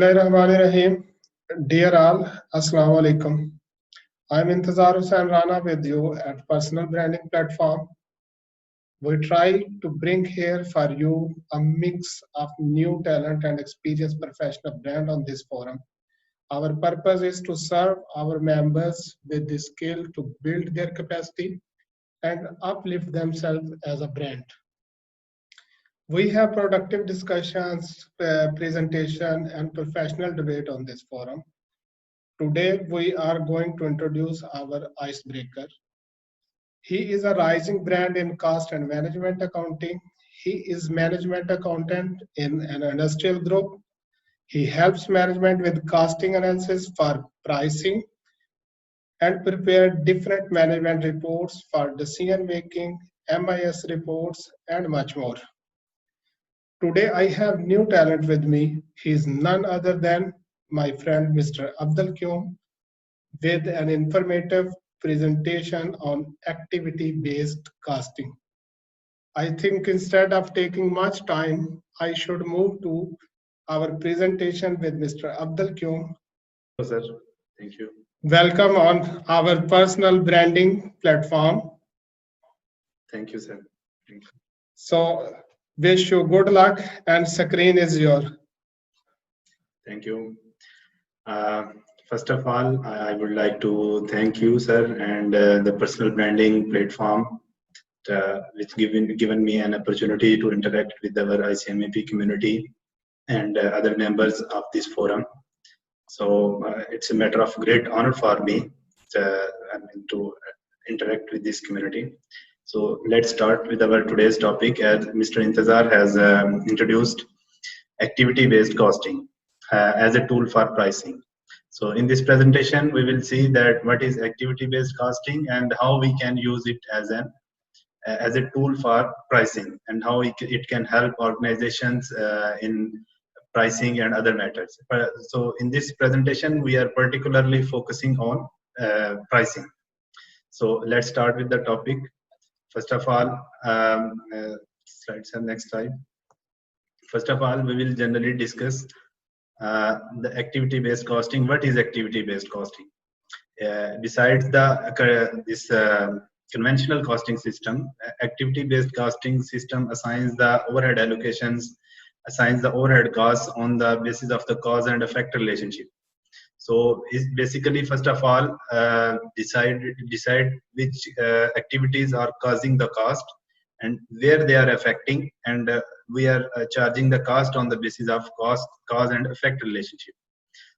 Bismillahirrahmanirrahim. Dear all, Assalamu alaikum. I'm Intezar Hussain Rana with you at Personal Branding Platform. We try to bring here for you a mix of new talent and experienced professional brand on this forum. Our purpose is to serve our members with the skill to build their capacity and uplift themselves as a brand. We have productive discussions, presentation, and professional debate on this forum. Today, we are going to introduce our icebreaker. He is a rising brand in cost and management accounting. He is management accountant in an industrial group. He helps management with costing analysis for pricing and prepare different management reports for decision making, MIS reports, and much more. Today, I have new talent with me. He is none other than my friend, Mr. Abdul Kyum, with an informative presentation on activity-based costing. I think instead of taking much time, I should move to our presentation with Mr. Abdul Kyum. Hello, sir. Thank you. Welcome on our personal branding platform. Thank you, sir. Thank you. So, wish you good luck and screen is yours. Thank you. First of all, I would like to thank you, sir, and the personal branding platform, which given me an opportunity to interact with our ICMAP community and other members of this forum. So it's a matter of great honor for me to interact with this community. So let's start with our today's topic, as Mr. Intezar has introduced activity-based costing as a tool for pricing. So in this presentation, we will see that what is activity-based costing and how we can use it as a tool for pricing, and how it can help organizations in pricing and other matters. So in this presentation, we are particularly focusing on pricing. So let's start with the topic. First of all, next slide. First of all, we will generally discuss the activity-based costing. What is activity-based costing? Besides this conventional costing system, activity-based costing system assigns the overhead allocations, assigns the overhead costs on the basis of the cause and effect relationship. So it's basically, first of all, decide which activities are causing the cost and where they are affecting, and we are charging the cost on the basis of cause and effect relationship.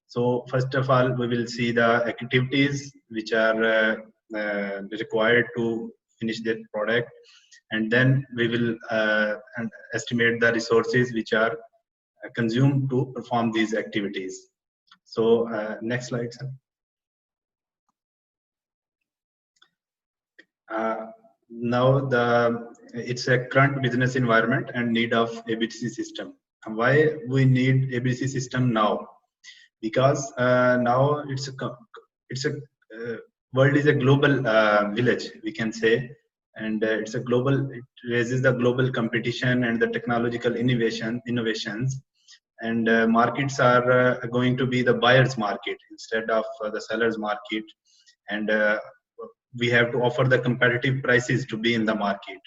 So first of all, we will see the activities which are required to finish that product, and then we will estimate the resources which are consumed to perform these activities. So next slide, sir. Now it's a current business environment and need of ABC system. Why we need ABC system now? Because now world is a global village, we can say, and it raises the global competition and the technological innovations, and markets are going to be the buyer's market instead of the seller's market, and we have to offer the competitive prices to be in the market.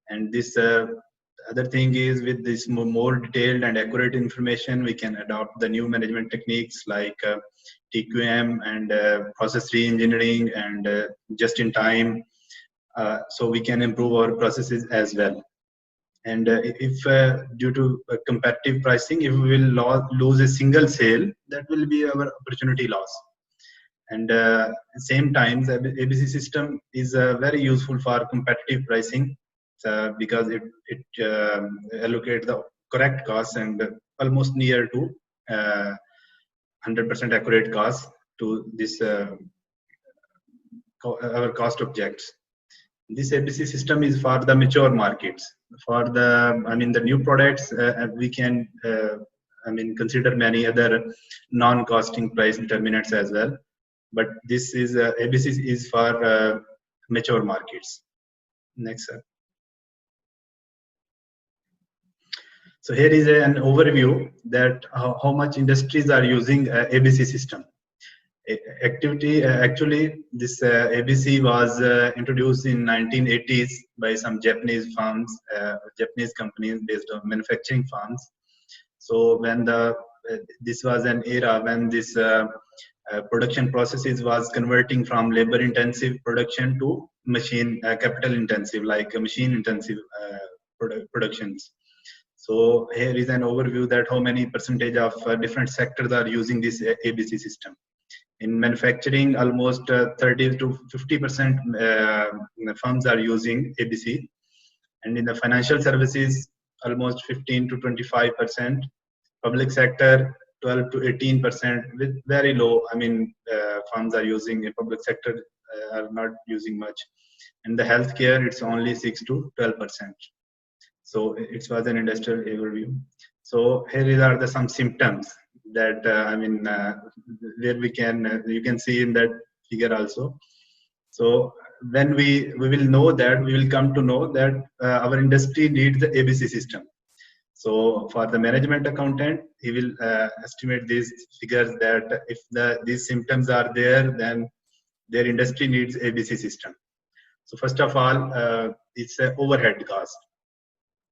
And this other thing is, with this more detailed and accurate information, we can adopt the new management techniques like TQM and process re-engineering and just in time, so we can improve our processes as well. And if due to competitive pricing, if we will lose a single sale, that will be our opportunity loss. And same time, the ABC system is very useful for competitive pricing because it allocates the correct cost and almost near to 100% accurate cost to this our cost objects. This ABC system is for the mature markets. For the new products, we can consider many other non-costing price determinants as well. But this is ABC is for mature markets. Next, sir. So here is an overview that how much industries are using ABC system. Actually, this ABC was introduced in 1980s by some Japanese firms, Japanese companies based on manufacturing firms. So when this was an era when this production processes was converting from labor intensive production to machine capital intensive, like machine intensive productions. So here is an overview that how many percentage of different sectors are using this ABC system. In manufacturing, almost 30 to 50% firms are using ABC, and in the financial services, almost 15 to 25%. Public sector, 12 to 18%, with very low. I mean, firms are using. In public sector are not using much. In the healthcare, it's only 6 to 12%. So it was an industrial overview. So here are some symptoms that where we can you can see in that figure also. So when we will know that, we will come to know that our industry needs the ABC system. So for the management accountant, he will estimate these figures that if these symptoms are there, then their industry needs ABC system. So first of all, it's an overhead cost.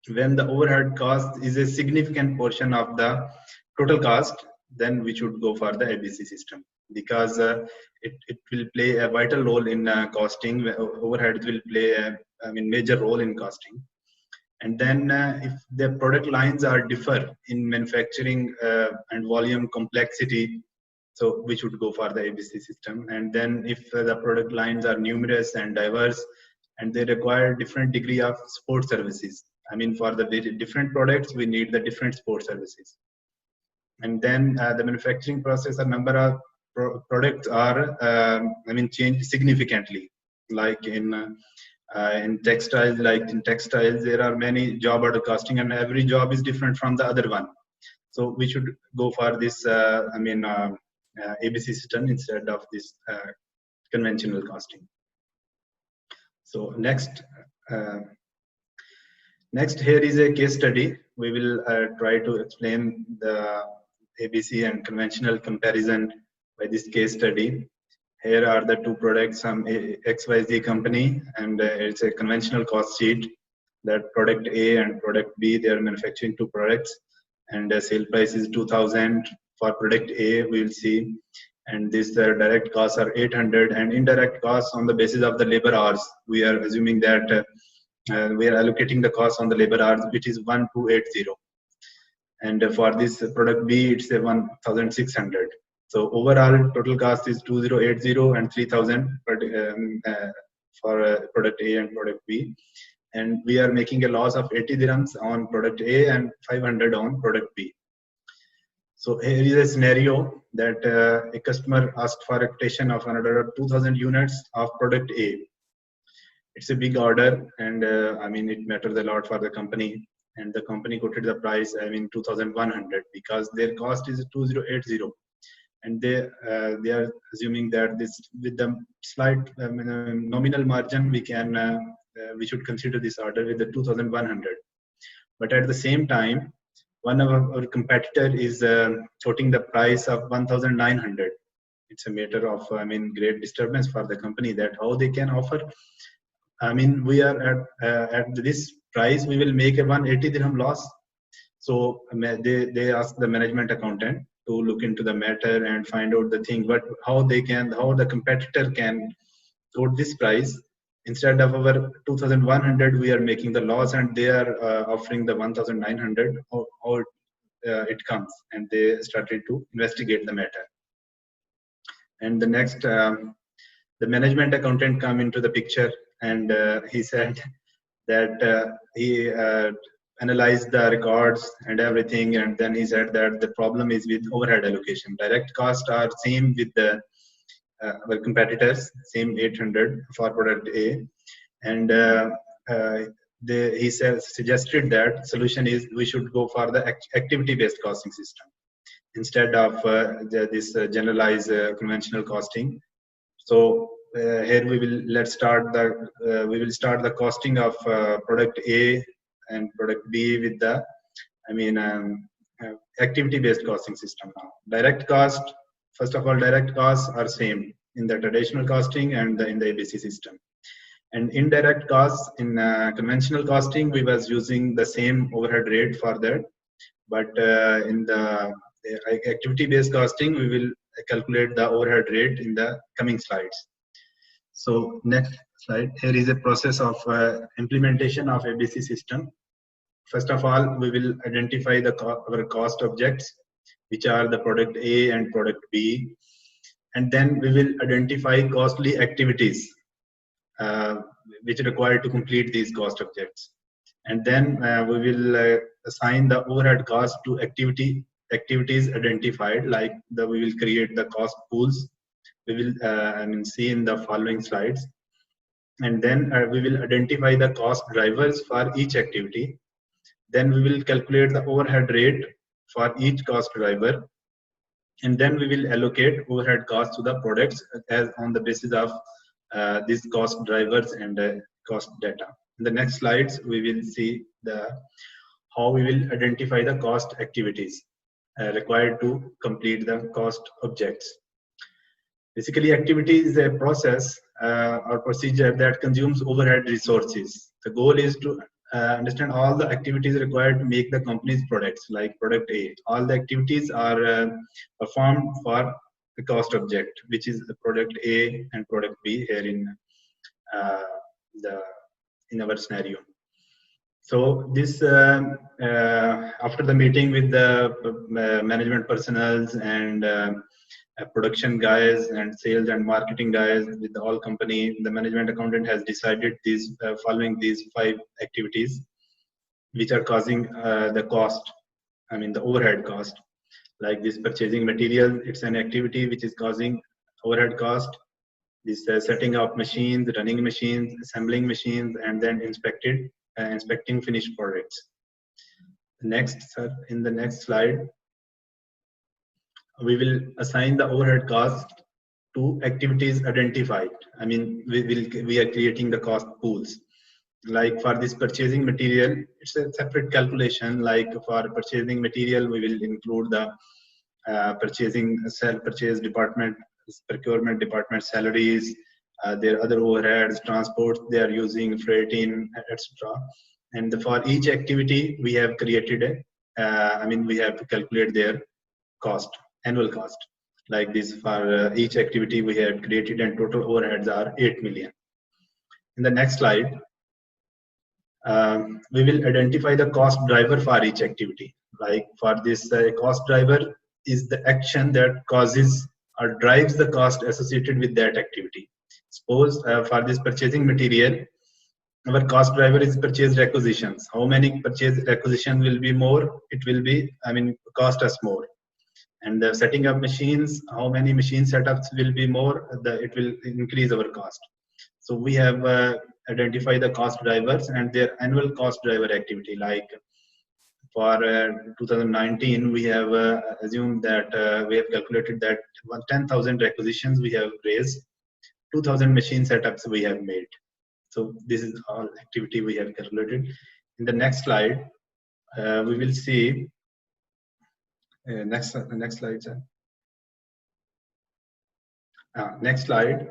When the overhead cost is a significant portion of the total cost, then we should go for the ABC system, because it will play a vital role in costing. Overhead will play a major role in costing. And then if the product lines are differ in manufacturing and volume complexity, so we should go for the ABC system. And then if the product lines are numerous and diverse, and they require different degree of support services. I mean, for the different products, we need the different support services. And then the manufacturing process, a number of products are, changed significantly. Like in textiles, there are many job order costing, and every job is different from the other one. So we should go for this, ABC system instead of this conventional costing. So next here is a case study. We will try to explain the ABC and conventional comparison by this case study. Here are the two products, some XYZ company, and it's a conventional cost sheet that product A and product B, they are manufacturing two products, and the sale price is 2,000 for product A, we will see. And this direct costs are 800, and indirect costs on the basis of the labor hours. We are assuming that we are allocating the cost on the labor hours, which is 1280. And for this product B, it's a 1,600. So overall total cost is 2080 and 3,000 for product A and product B. And we are making a loss of 80 dirhams on product A and 500 on product B. So here is a scenario that a customer asked for a quotation of another 2,000 units of product A. It's a big order, and it matters a lot for the company. And the company quoted the price, 2,100, because their cost is 2080, and they are assuming that this, with the slight nominal margin, we should consider this order with the 2,100. But at the same time, one of our competitor is quoting the price of 1,900. It's a matter of great disturbance for the company, that how they can offer. We are at this price, we will make a 180 dirham loss. So they ask the management accountant to look into the matter and find out the thing, but how the competitor can quote this price. Instead of our 2,100, we are making the loss, and they are offering the 1,900. How it comes, and they started to investigate the matter. And the next, the management accountant come into the picture, and he said that he analyzed the records and everything, and then he said that the problem is with overhead allocation. Direct costs are same with the our competitors, same 800 for product A, and he suggested that solution is we should go for the activity-based costing system instead of this generalized conventional costing. So here we will start the costing of product A and product B with the activity-based costing system now. Direct cost, first of all, direct costs are same in the traditional costing and in the ABC system. And indirect costs in conventional costing, we was using the same overhead rate for that. But in the activity-based costing, we will calculate the overhead rate in the coming slides. So next slide, here is a process of implementation of ABC system. First of all, we will identify our cost objects, which are the product A and product B. And then we will identify costly activities which are required to complete these cost objects. And then we will assign the overhead cost to activities identified, like we will create the cost pools. We will see in the following slides. And then we will identify the cost drivers for each activity. Then we will calculate the overhead rate for each cost driver. And then we will allocate overhead costs to the products as on the basis of these cost drivers and cost data. In the next slides, we will see how we will identify the cost activities required to complete the cost objects. Basically, activity is a process or procedure that consumes overhead resources. The goal is to understand all the activities required to make the company's products, like product A. All the activities are performed for the cost object, which is the product A and product B here in our scenario. So this after the meeting with the management personnel and production guys and sales and marketing guys with the whole company, the management accountant has decided these following these 5 activities which are causing the cost, the overhead cost. Like this purchasing material, it's an activity which is causing overhead cost. This setting up machines, running machines, assembling machines, and then inspecting finished products. Next, sir, in the next slide, we will assign the overhead cost to activities identified. We are creating the cost pools. Like for this purchasing material, it's a separate calculation. Like for purchasing material, we will include the purchase department, procurement department salaries, their other overheads, transport they are using, freighting, etc. And for each activity, we have created we have to calculate their cost, annual cost. Like this, for each activity we have created, and total overheads are 8 million. In the next slide, we will identify the cost driver for each activity. Like for this, cost driver is the action that causes or drives the cost associated with that activity. Suppose for this purchasing material, our cost driver is purchase requisitions. How many purchase requisitions will be more? It will be, cost us more. And the setting up machines, how many machine setups will be more? It will increase our cost. So we have identified the cost drivers and their annual cost driver activity. Like for 2019, we have assumed that we have calculated that 10,000 requisitions we have raised, 2,000 machine setups we have made. So this is all activity we have calculated. In the next slide, we will see next slide, sir. Next slide.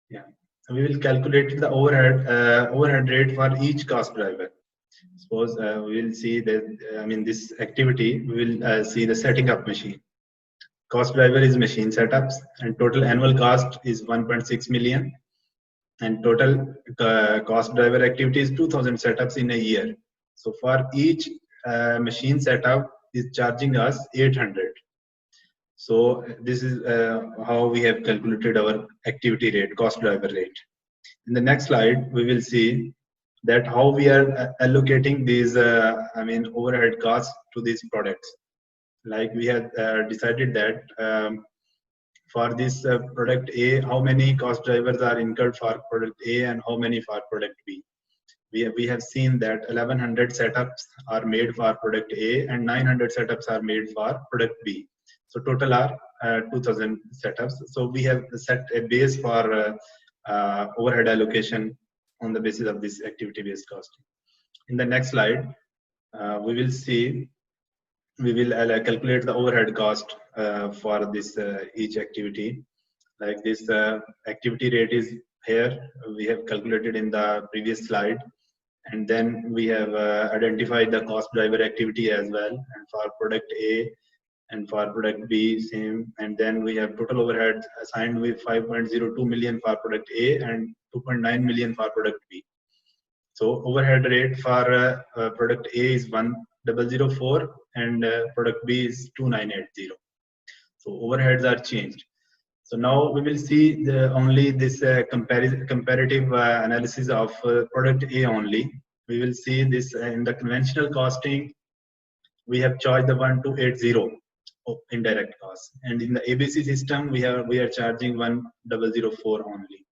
Yeah, we will calculate the overhead rate for each cost driver. Suppose we will see that this activity, we will see the setting up machine. Cost driver is machine setups, and total annual cost is 1.6 million. And total cost driver activity is 2,000 setups in a year. So for each machine setup is charging us 800. So this is how we have calculated our activity rate, cost driver rate. In the next slide, we will see that how we are allocating these overhead costs to these products. Like we have decided that for this product A, how many cost drivers are incurred for product A and how many for product B. We have seen that 1,100 setups are made for product A and 900 setups are made for product B. So total are 2,000 setups. So we have set a base for overhead allocation on the basis of this activity-based costing. In the next slide, we will see we will calculate the overhead cost for this each activity. Like this activity rate is here, we have calculated in the previous slide, and then we have identified the cost driver activity as well, and for product A and for product B same, and then we have total overhead assigned with 5.02 million for product A and 2.9 million for product B. So overhead rate for product A is 1004 and product B is 2980. So overheads are changed. So now we will see only this comparative analysis of product A only. We will see this in the conventional costing. We have charged the 1280 of indirect costs, and in the ABC system we are charging 1004 only.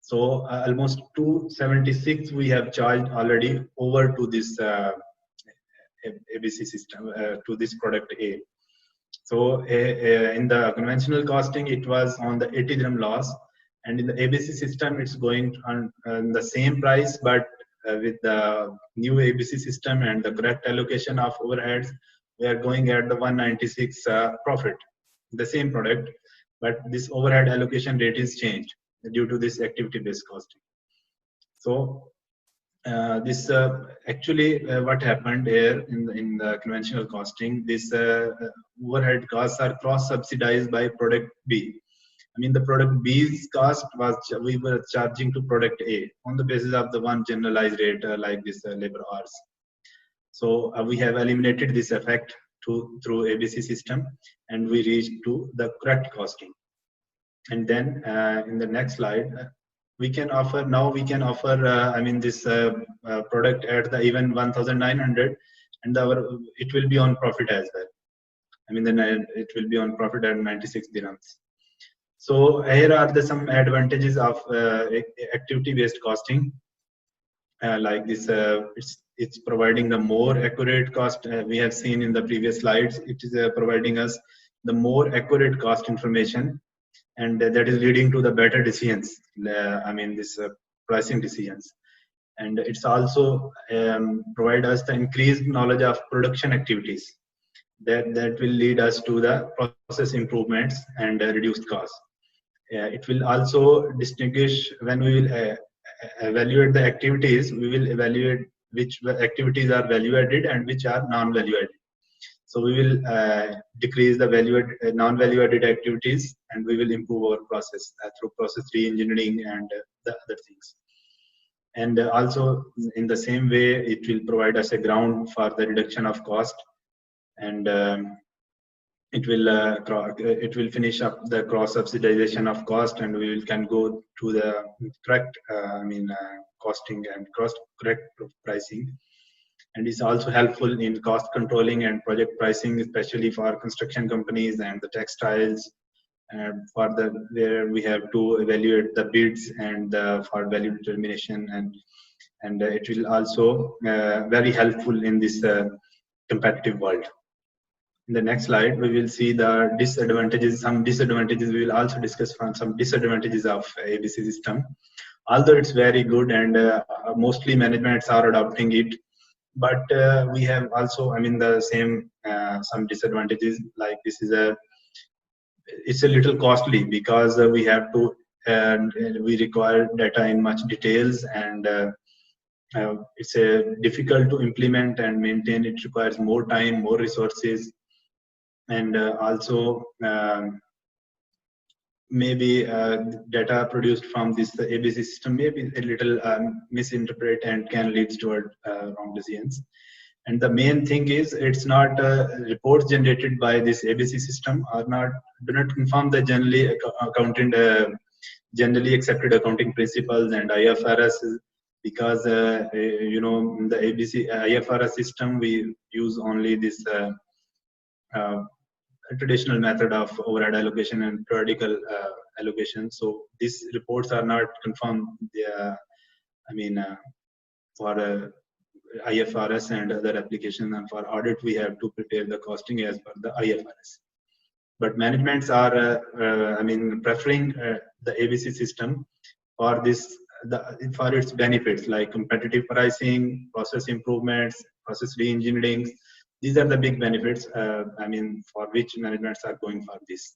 So almost 276 we have charged already over to this ABC system, to this product A. So in the conventional costing, it was on the 80 dirham loss, and in the ABC system, it's going on the same price, but with the new ABC system and the correct allocation of overheads, we are going at the 196 profit, the same product, but this overhead allocation rate is changed due to this activity-based costing. So this actually what happened here in the conventional costing, this overhead costs are cross-subsidized by product B. I mean, the product B's cost was we were charging to product A on the basis of the one generalized rate like this labor hours. So we have eliminated this effect through ABC system, and we reached to the correct costing. And then in the next slide, we can offer I mean this product at the even 1900, and it will be on profit as well. I mean then it will be on profit at 96 dirhams. So here are some advantages of activity based costing. Like this it's providing the more accurate cost. We have seen in the previous slides, it is providing us the more accurate cost information, and that is leading to the better decisions. I mean this pricing decisions, and it's also provide us the increased knowledge of production activities that will lead us to the process improvements and reduced costs. It will also distinguish when we will evaluate the activities. We will evaluate which activities are value added and which are non-value added. So we will decrease the non-value added activities, and we will improve our process through process re-engineering and the other things. And also in the same way, it will provide us a ground for the reduction of cost, and it will finish up the cross subsidization of cost, and we can go to the correct costing and correct pricing. And it's also helpful in cost controlling and project pricing, especially for construction companies and the textiles, where we have to evaluate the bids and for value determination, and it will also very helpful in this competitive world. In the next slide, we will see the disadvantages. Some disadvantages we will also discuss from some disadvantages of ABC system. Although it's very good and mostly managements are adopting it, but we have also, I mean, the same some disadvantages. Like it's a little costly because we have to we require data in much details, and it's difficult to implement and maintain. It requires more time, more resources, and also maybe data produced from this ABC system may be a little misinterpreted and can lead toward wrong decisions. And the main thing is, it's not reports generated by this ABC system do not confirm the generally accepted accounting principles and IFRS, because you know, in the ABC IFRS system we use only this traditional method of overhead allocation and periodical allocation. So these reports are not confirmed. For IFRS and other applications, and for audit we have to prepare the costing as per the IFRS. But managements are preferring the ABC system for for its benefits, like competitive pricing, process improvements, process re-engineering, These are the big benefits, I mean, for which managements are going for this.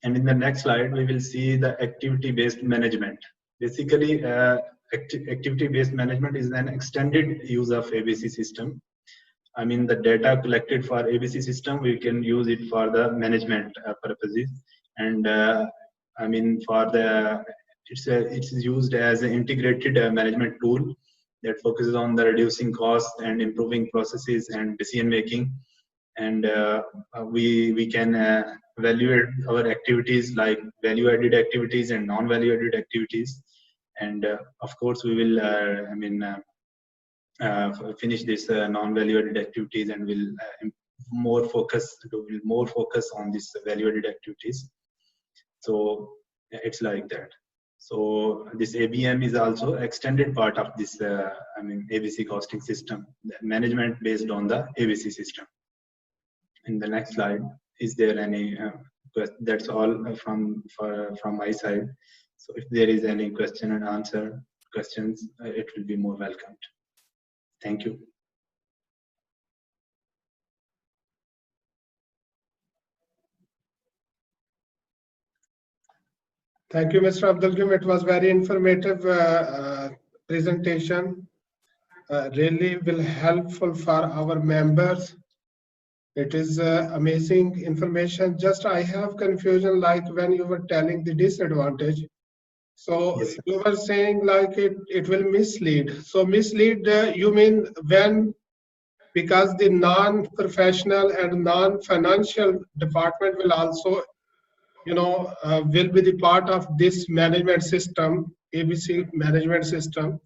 And in the next slide, we will see the activity-based management. Basically, activity-based management is an extended use of ABC system. I mean, the data collected for ABC system, we can use it for the management purposes. And I mean, for the it's used as an integrated management tool that focuses on the reducing costs and improving processes and decision making. And we can evaluate our activities like value-added activities and non-value-added activities. And of course, we will finish this non-value-added activities, and will more focus on this value-added activities. So it's like that. So this ABM is also extended part of this ABC costing system, management based on the ABC system. In the next slide, is there any that's all from my side. So if there is any question and answer questions, it will be more welcomed. Thank you. Thank you, Mr. Abdul. It was very informative presentation. Really will helpful for our members. It is amazing information. Just I have confusion, like when you were telling the disadvantage. So yes, you were saying like it will mislead. So mislead, you mean when, because the non-professional and non-financial department will also, will be the part of this management system, ABC management system.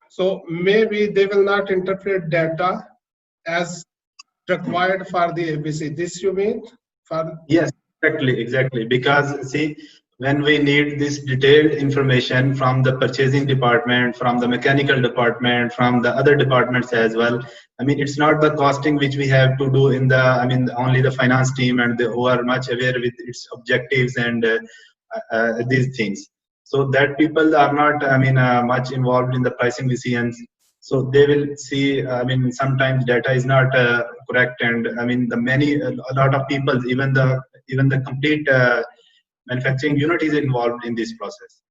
So maybe they will not interpret data as required for the ABC. This you mean? Yes, exactly. Because see, when we need this detailed information from the purchasing department, from the mechanical department, from the other departments as well, I mean, it's not the costing which we have to do in the, only the finance team and who are much aware with its objectives and these things. So that people are not, much involved in the pricing decisions. So they will see, sometimes data is not correct, and a lot of people, even the complete manufacturing unit is involved in this process.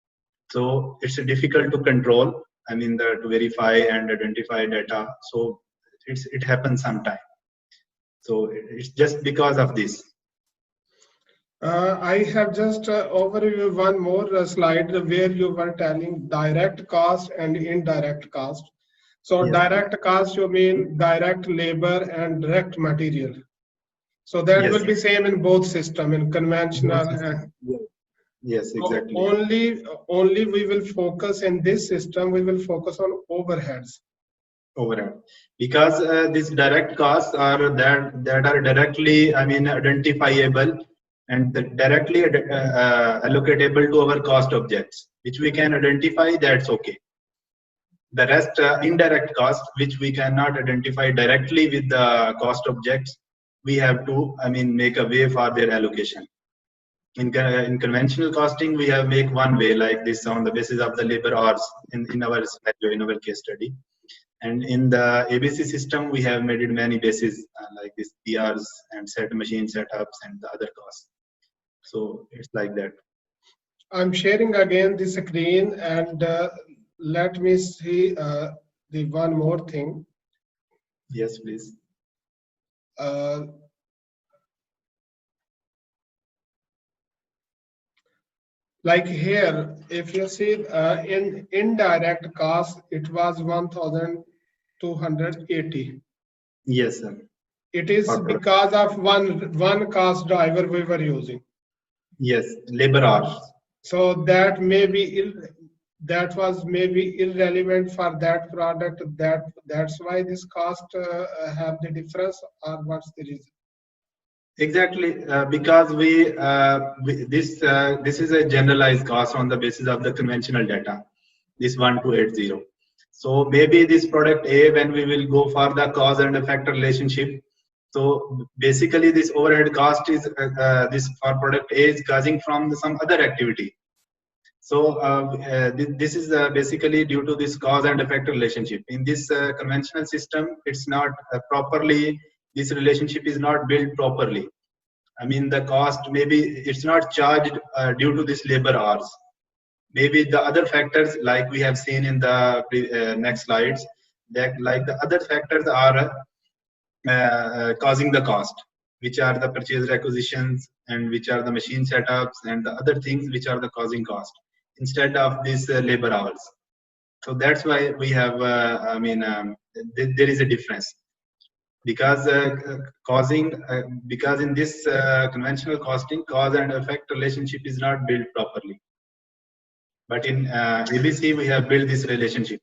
So it's difficult to control, to verify and identify data. So it happens sometime. So it's just because of this. I have just overview one more slide where you were telling direct cost and indirect cost. So yes, direct cost, you mean direct labor and direct material. So that yes, will be same in both system, in conventional. Yes, exactly. So only we will focus in this system, we will focus on overheads. Overhead. Because these direct costs are that are directly, identifiable and directly allocatable to our cost objects, which we can identify, that's okay. The rest indirect cost, which we cannot identify directly with the cost objects, we have to make a way for their allocation. In conventional costing, we have make one way like this on the basis of the labor hours in our case study. And in the ABC system, we have made it many bases like this PRs and set machine setups and the other costs. So it's like that. I'm sharing again the screen, and let me see the one more thing. Yes, please. Like here, if you see in indirect cost, it was 1,280. Yes, sir. It is because of one cost driver we were using. Yes, labor hours. So that was maybe irrelevant for that product. That's why this cost have the difference, or what's the reason? Exactly, because this is a generalized cost on the basis of the conventional data, this 1280. So maybe this product A, when we will go for the cause and effect relationship, so basically this overhead cost is this for product A is causing from some other activity. So this is basically due to this cause and effect relationship. In this conventional system, it's not properly, this relationship is not built properly. I mean, the cost, maybe it's not charged due to this labor hours. Maybe the other factors, like we have seen in the next slides, that like the other factors are causing the cost, which are the purchase requisitions and which are the machine setups and the other things which are the causing cost instead of these labor hours. So that's why we have, there is a difference because because in this conventional costing, cause and effect relationship is not built properly. But in ABC, we have built this relationship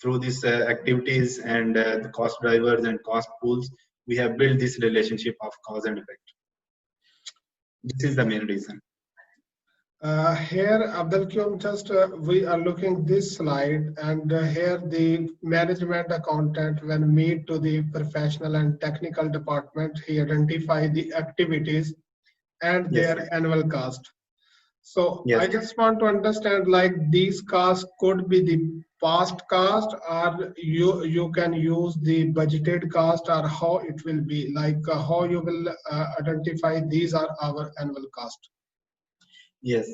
through these activities and the cost drivers and cost pools. We have built this relationship of cause and effect. This is the main reason. Here, Abdul Qayyum, just we are looking this slide, and here the management accountant, when meet to the professional and technical department, he identify the activities and Yes, their annual cost. So yes. I just want to understand, like, these costs could be the past cost, or you can use the budgeted cost, or how it will be, like how you will identify these are our annual cost. Yes,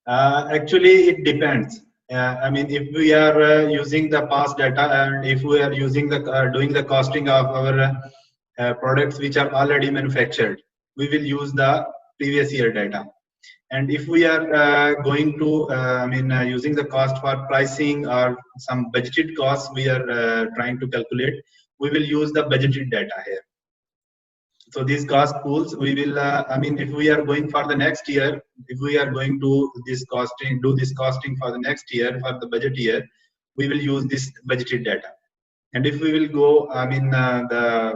actually it depends. I mean, if we are using the past data and if we are using the doing the costing of our products which are already manufactured, we will use the previous year data. And if we are going to, using the cost for pricing or some budgeted costs we are trying to calculate, we will use the budgeted data here. So these cost pools, we will, if we are going for the next year, if we are going to do this costing for the next year, for the budget year, we will use this budgeted data. And if we will go, the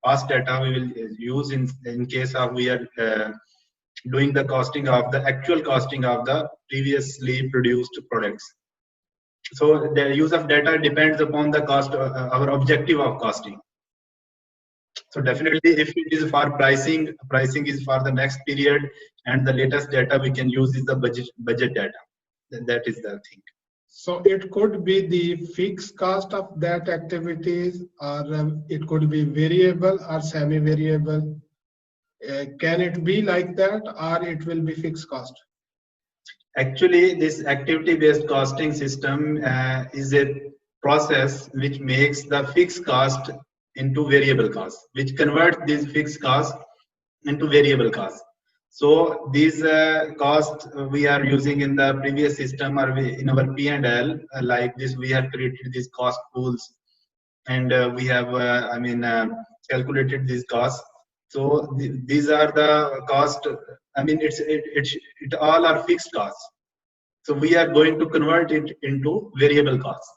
past data, we will use in case of we are doing the costing of the actual costing of the previously produced products. So the use of data depends upon the cost, our objective of costing. So definitely, if it is for pricing, pricing is for the next period, and the latest data we can use is the budget data. That is the thing. So it could be the fixed cost of that activities, or it could be variable or semi-variable. Can it be like that, or it will be fixed cost? Actually, this activity-based costing system is a process which makes the fixed cost into variable cost, which converts these fixed costs into variable costs. So these costs we are using in the previous system or in our P&L, like this, we have created these cost pools, and we have, calculated these costs. So these are the cost. I mean, it all are fixed costs. So we are going to convert it into variable costs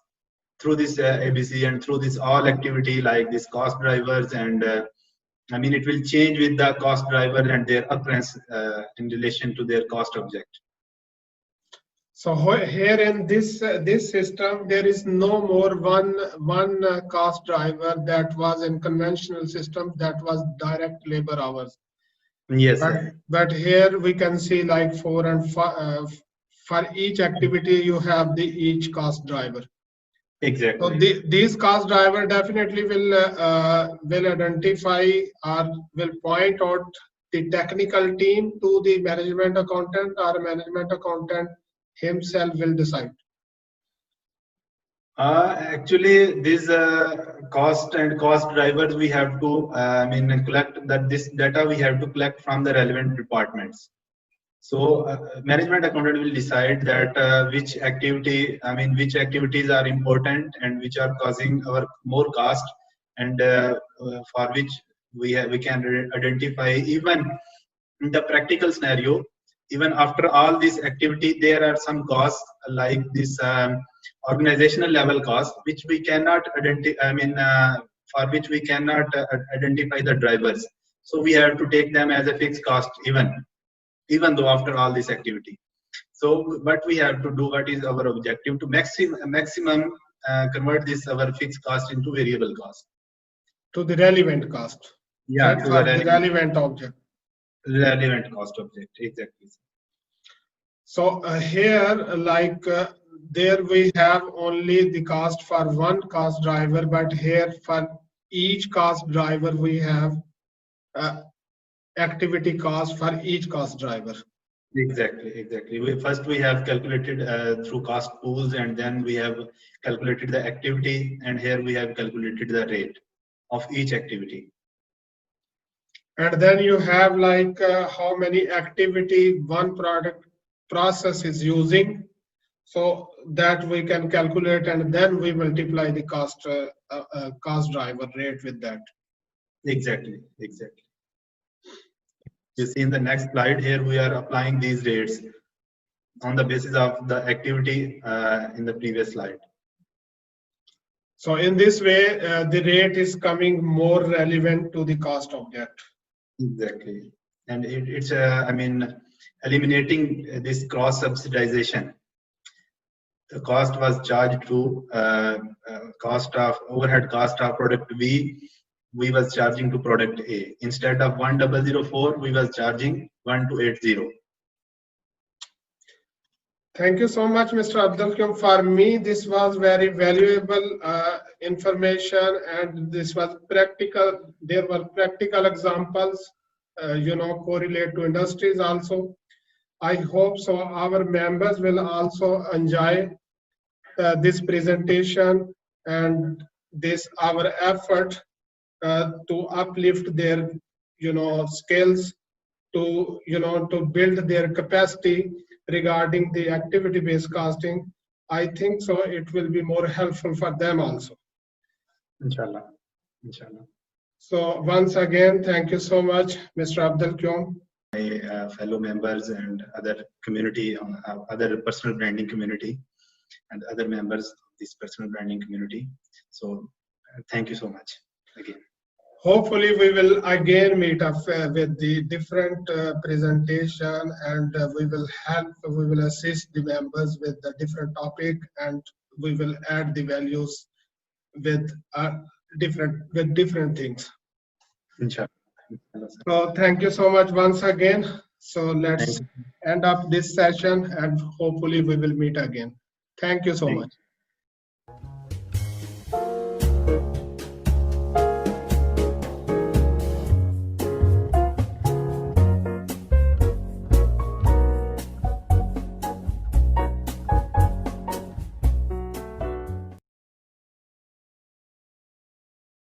through this ABC and through this all activity like this cost drivers, and it will change with the cost driver and their occurrence in relation to their cost object. So here in this system, there is no more one cost driver that was in conventional system, that was direct labor hours. Yes, but here we can see like 4 and 5, for each activity you have the each cost driver. Exactly. So these cost driver definitely will identify or will point out the technical team to the management accountant, or management accountant himself will decide. Actually, these cost and cost drivers we have to collect that this data we have to collect from the relevant departments. So management accountant will decide that which activities are important and which are causing our more cost, and for which we can identify, even in the practical scenario, even after all this activity, there are some costs like this organizational level cost, which we cannot identify. For which we cannot identify the drivers. So we have to take them as a fixed cost, even though after all this activity. So what we have to do, what is our objective, to maximum convert this our fixed cost into variable cost, to the relevant cost. Yeah, to the relevant object. Relevant cost object, exactly. So here, there we have only the cost for one cost driver, but here for each cost driver we have activity cost for each cost driver. Exactly. First we have calculated through cost pools, and then we have calculated the activity, and here we have calculated the rate of each activity. And then you have how many activity one product process is using, so that we can calculate, and then we multiply the cost driver rate with that. Exactly. You see in the next slide here, we are applying these rates on the basis of the activity in the previous slide. So in this way, the rate is coming more relevant to the cost object. Exactly. And it's eliminating this cross subsidization. The cost was charged to overhead cost of product B. We was charging to product A. Instead of 1004, we was charging 1280. Thank you so much, Mr. Abdul Qayyum. For me, this was very valuable information, and this was practical. There were practical examples, correlate to industries also. I hope so our members will also enjoy this presentation and this our effort to uplift their skills, to build their capacity regarding the activity based costing. I think so it will be more helpful for them also. Inshallah. So once again, thank you so much, Mr. Abdul Qayyum. My fellow members and other community, other personal branding community, and other members of this personal branding community. So thank you so much again. Hopefully we will again meet up with the different presentation, and we will assist the members with the different topic, and we will add the values with different things. Inshallah. So thank you so much once again. So let's end up this session, and hopefully we will meet again. Thank you so much.